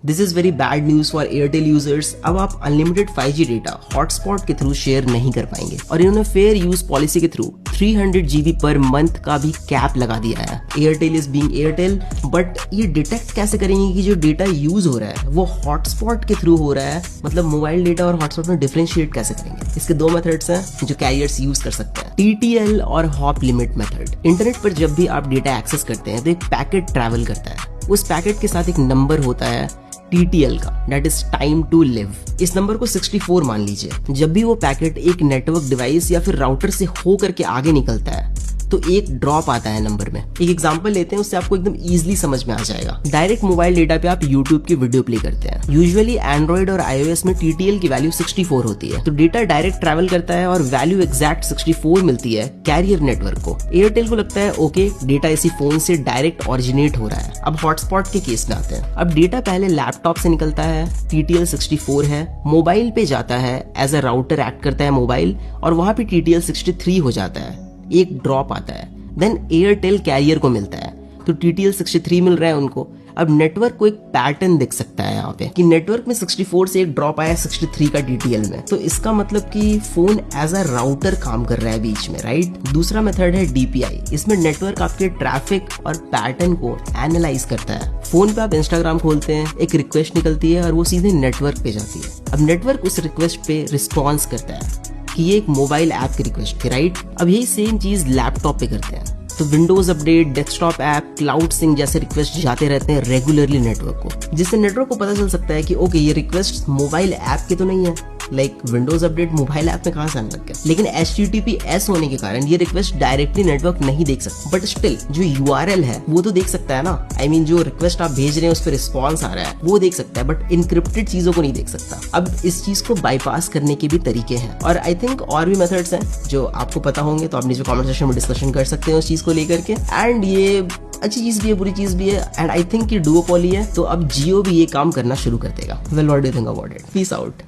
This is very bad news for Airtel users. अब आप unlimited 5G data hotspot के through share नहीं कर पाएंगे और इन्होंने फेयर यूज पॉलिसी के थ्रू 300 GB पर मंथ का भी कैप लगा दिया है। Airtel is being Airtel, but ये डिटेक्ट कैसे करेंगे कि जो डेटा यूज हो रहा है वो हॉटस्पॉट के थ्रू हो रहा है, मतलब मोबाइल डेटा और हॉटस्पॉट में डिफरेंशिएट कैसे करेंगे? इसके दो मेथड्स हैं जो कैरियर्स यूज कर सकते हैं, TTL और हॉप लिमिट मेथड। इंटरनेट पर जब भी आप डेटा एक्सेस करते हैं तो एक पैकेट ट्रैवल करता है, उस पैकेट के साथ एक नंबर होता है TTL का, that is time to live. इस नंबर को 64 मान लीजिए। जब भी वो पैकेट एक नेटवर्क डिवाइस या फिर राउटर से हो करके आगे निकलता है तो एक ड्रॉप आता है नंबर में। एक एग्जांपल लेते हैं, उससे आपको एकदम इजीली समझ में आ जाएगा। डायरेक्ट मोबाइल डेटा पे आप YouTube की वीडियो प्ले करते हैं। यूजुअली एंड्रॉइड और iOS में TTL की वैल्यू 64 होती है, तो डेटा डायरेक्ट ट्रैवल करता है और वैल्यू एग्जैक्ट 64 मिलती है कैरियर नेटवर्क को। एयरटेल को लगता है ओके, डेटा इसी फोन से डायरेक्ट ऑरिजिनेट हो रहा है। अब हॉटस्पॉट के केस में आते हैं। अब डेटा पहले लैपटॉप से निकलता है, TTL 64 है, मोबाइल पे जाता है, एज अ राउटर एक्ट करता है मोबाइल, और वहां पे TTL 63 हो जाता है, एक ड्रॉप आता है। देन एयरटेल कैरियर को मिलता है, तो TTL 63 मिल रहा है उनको। अब नेटवर्क को एक पैटर्न दिख सकता है यहाँ पे कि नेटवर्क में 64 से एक ड्रॉप आया 63 का TTL में, तो इसका मतलब कि फोन एज अ राउटर काम कर रहा है बीच में, राइट। दूसरा मेथड है DPI। इसमें नेटवर्क आपके ट्रैफिक और पैटर्न को एनालाइज करता है। फोन पे आप इंस्टाग्राम खोलते हैं, एक रिक्वेस्ट निकलती है और वो सीधे नेटवर्क पे जाती है। अब नेटवर्क उस रिक्वेस्ट पे रिस्पॉन्स करता है कि ये एक मोबाइल ऐप की रिक्वेस्ट थी, राइट। अब यही सेम चीज लैपटॉप पे करते हैं, तो Windows update, desktop app, cloud sink जैसे रिक्वेस्ट जाते रहते हैं रेगुलरली नेटवर्क को, जिससे नेटवर्क को पता चल सकता है कि ओके, ये रिक्वेस्ट मोबाइल ऐप की तो नहीं है। Like Windows update mobile app में कहां से आने लग गया, लेकिन HTTPS होने के कारण ये रिक्वेस्ट डायरेक्टली नेटवर्क नहीं देख सकता, बट स्टिल जो URL है वो तो देख सकता है ना। I mean, जो रिक्वेस्ट आप भेज रहे हैं उस पर रिस्पॉन्स आ रहा है वो देख सकता है, बट इनक्रिप्टेड चीजों को नहीं देख सकता। अब इस चीज को बाईपास करने के भी तरीके हैं, और आई थिंक और भी मेथड्स हैं जो आपको पता होंगे, तो आप नीचे कमेंट सेक्शन में डिस्कशन कर सकते हैं उस चीज को लेकर के। एंड ये अच्छी चीज भी है, बुरी चीज भी है, एंड आई थिंक ये डुओपोली है, तो अब जियो भी ये काम करना शुरू कर देगा। Well, what do you think about it? Peace out.